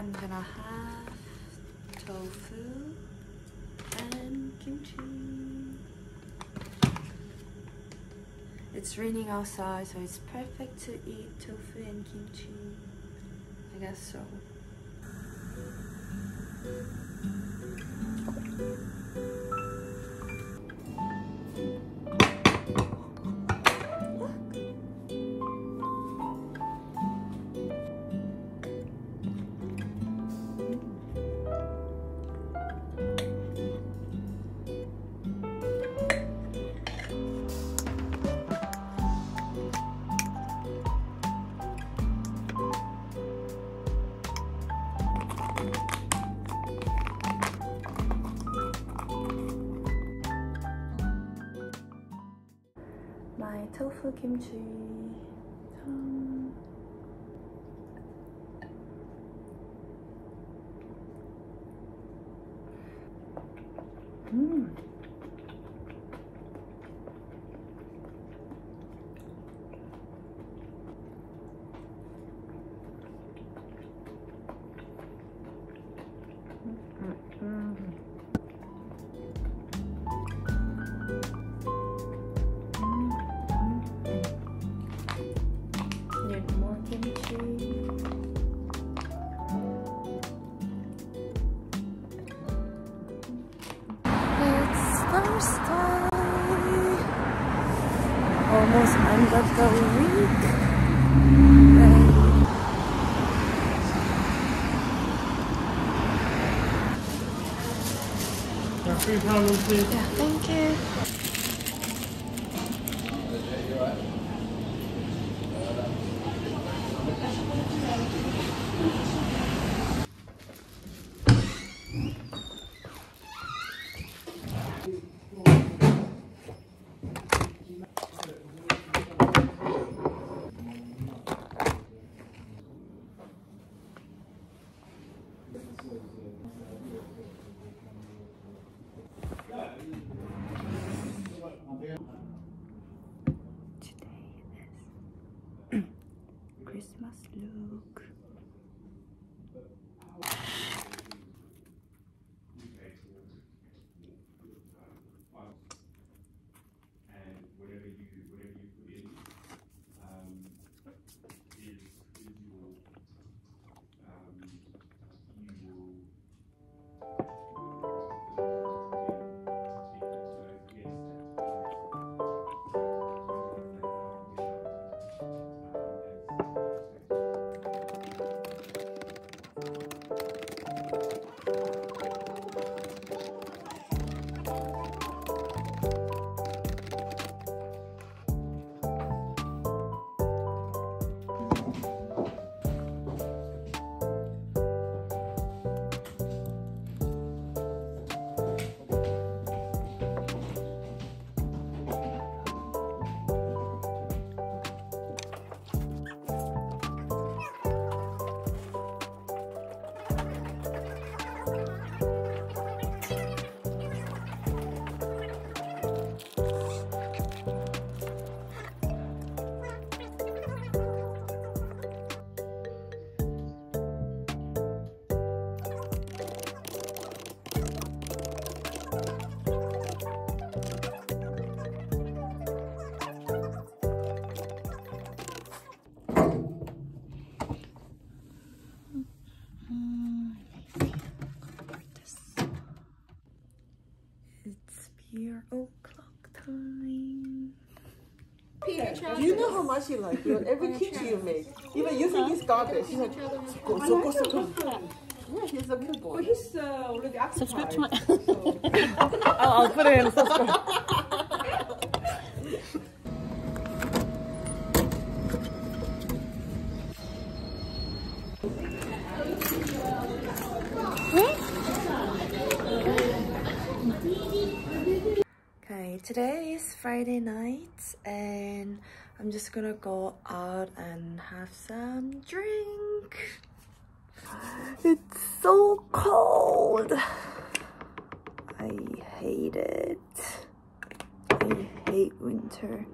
I'm gonna have tofu and kimchi. It's raining outside, so it's perfect to eat tofu and kimchi. I guess so. My tofu kimchi. Need more kimchi. It's Thursday. Almost end of the week. Yeah, thank you. Christmas look. It's beer o'clock time. Do you know how much you like it? Every kimchi you make, even you think it's garbage. He's like, yeah, he's a good boy. But he's already Subscribe to my. I'll put it in subscribe. Okay, today is Friday night and I'm just gonna go out and have some drink. It's so cold. I hate it. I hate winter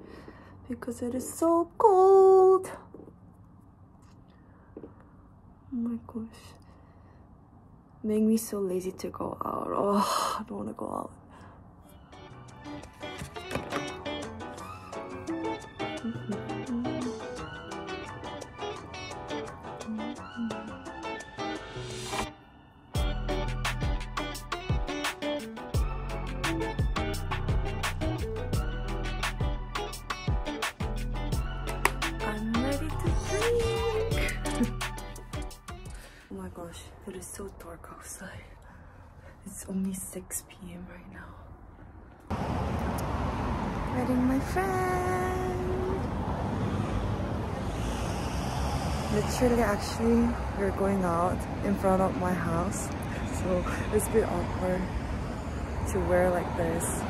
because it is so cold. Oh my gosh. make me so lazy to go out. Oh, I don't want to go out. I'm ready to drink. Oh my gosh, it is so dark outside. It's only 6 p.m. right now. Meeting my friend. Literally, actually, we're going out in front of my house, so it's a bit awkward to wear like this.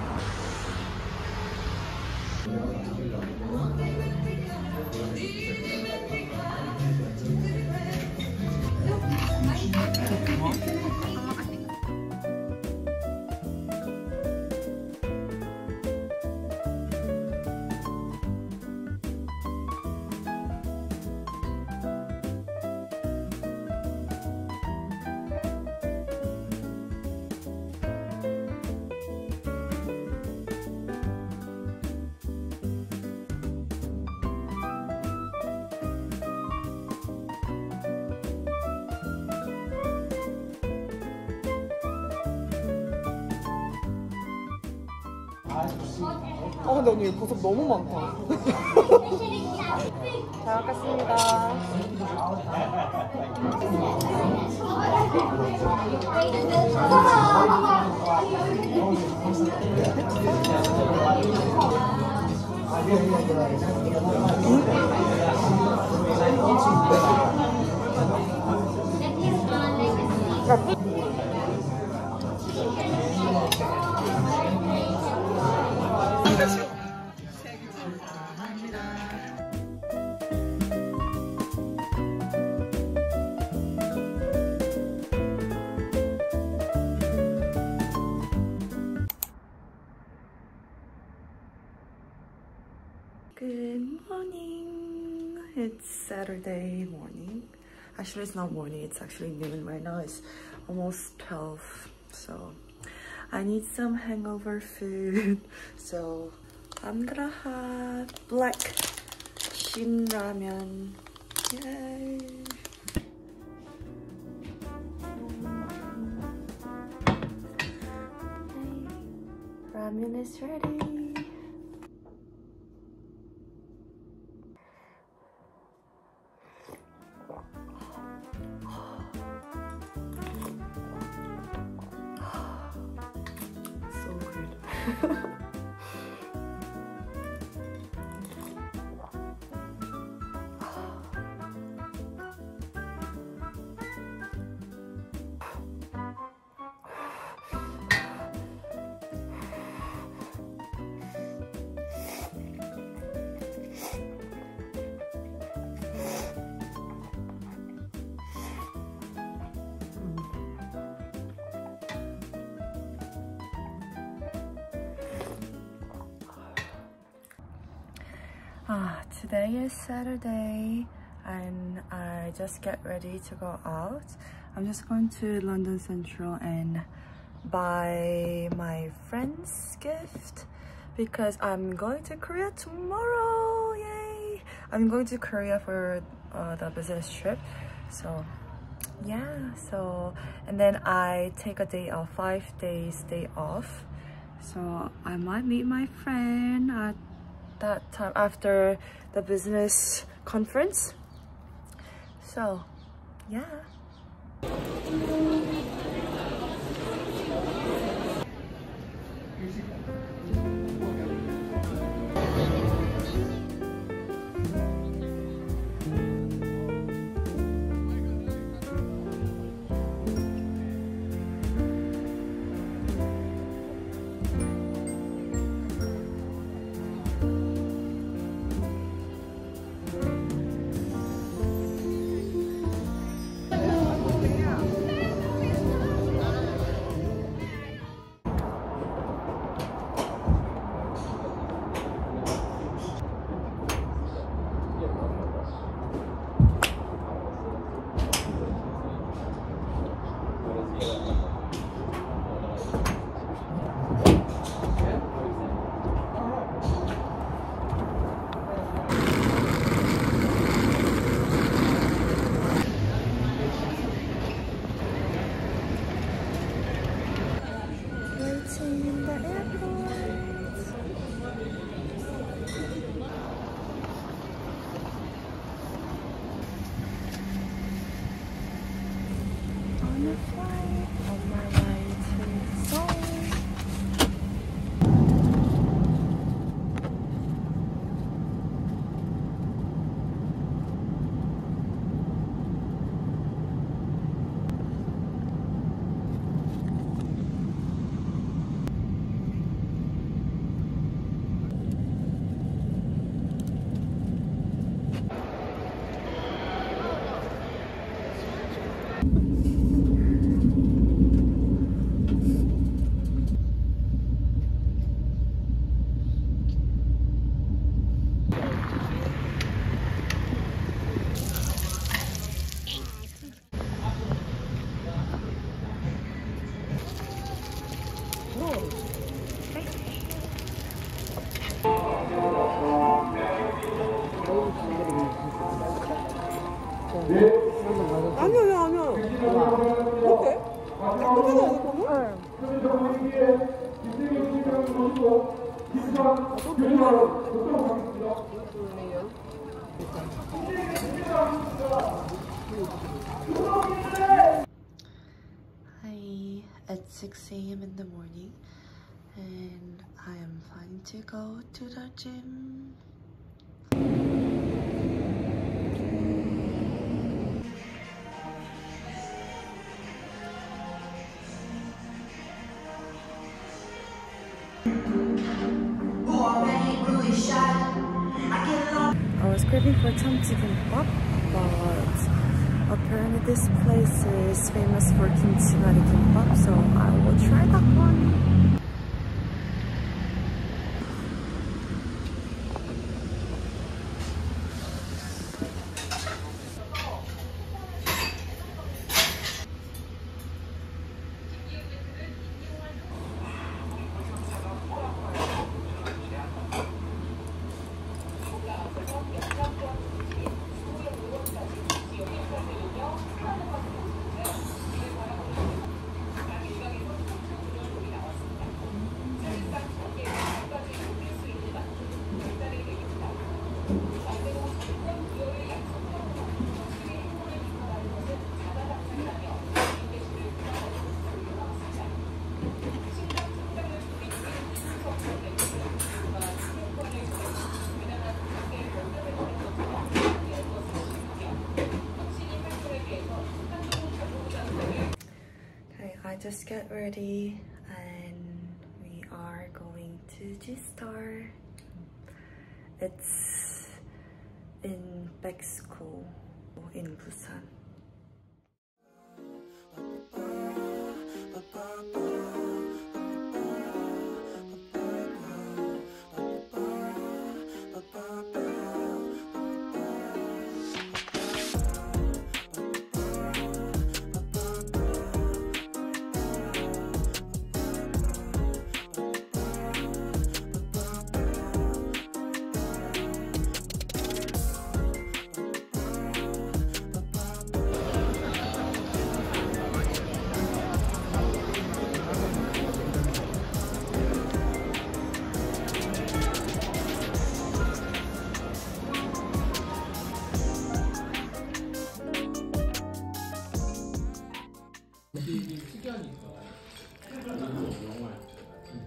근데 언니 버섯 너무 많다. 잘 먹겠습니다. Good morning. It's Saturday morning. Actually, it's not morning, it's actually noon right now. It's almost 12. So I need some hangover food. So I'm gonna have black shin ramen. Yay! Ramen is ready. So good. Today is Saturday and I just get ready to go out. I'm just going to London Central and buy my friend's gift because I'm going to Korea tomorrow. Yay! I'm going to Korea for the business trip. So yeah, and then I take a day off, 5 days day off. So I might meet my friend at that time after the business conference. So yeah. 아니야, 아니야. 어때? 깨끗하지 않아, 그러면? Hi, it's 6 a.m. in the morning and I am planning to go to the gym. I was craving for 참치 kimbap, but apparently this place is famous for kimchi mari kimbap, so I will try that one. I just get ready and we are going to G-Star. It's in Mexico, in Busan.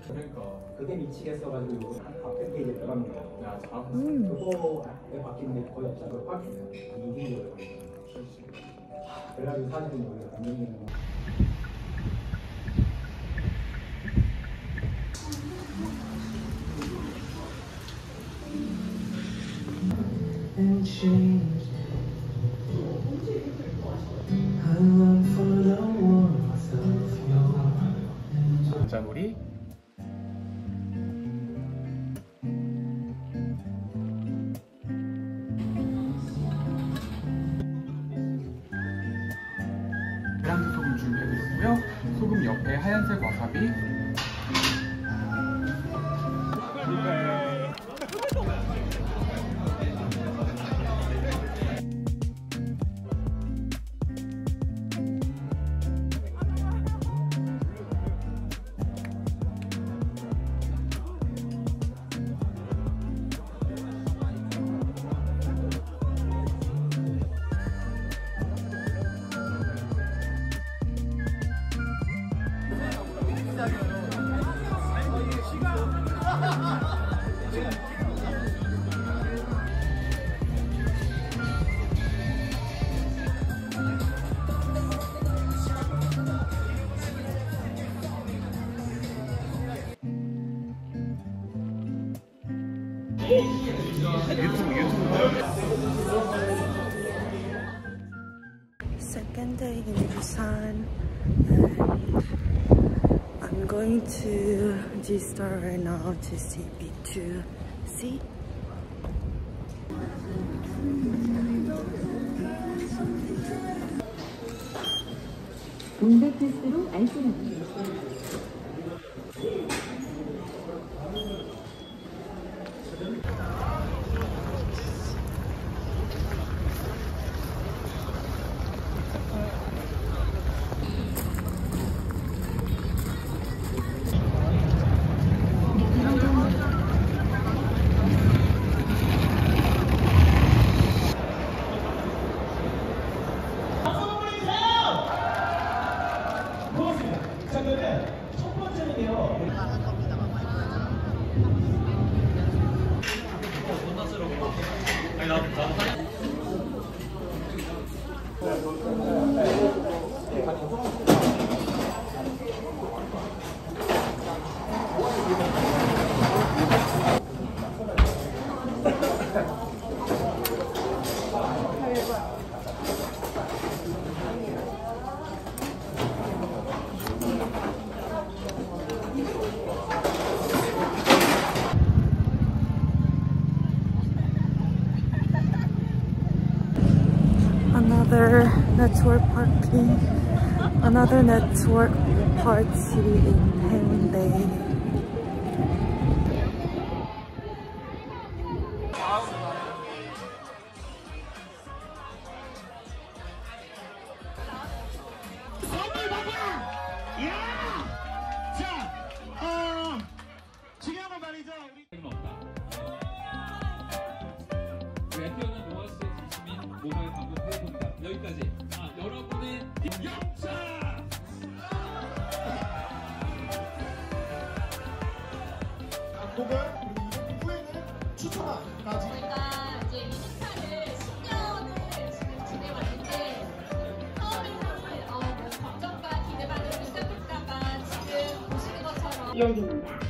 그러니까 그게 미치겠어가지고 이거 바뀌게 이제 들어갑니다. 그거에 바뀌는 게 거의 없잖아요. 바뀌면 이긴 거예요. 그래가지고 사실은 우리가 완전히 자물이 계란도 소금 준비해드렸고요. 소금 옆에 하얀색 와사비. Second day in Busan, and I'm going to G-Star right now to see B2C. 온도 테스트로 알뜰합니다. Another network party in Haeundae. 외표는 노아스의 진심인 모바일 광고 페이보입니다. 여기까지. 여러분의 영차! 광고가 후에는 추천화까지. 저희가 이제 이 행사를 10년을 지금 지내왔는데 처음에는 걱정과 기대반으로 시작할까봐 지금 보시는 것처럼 여기입니다.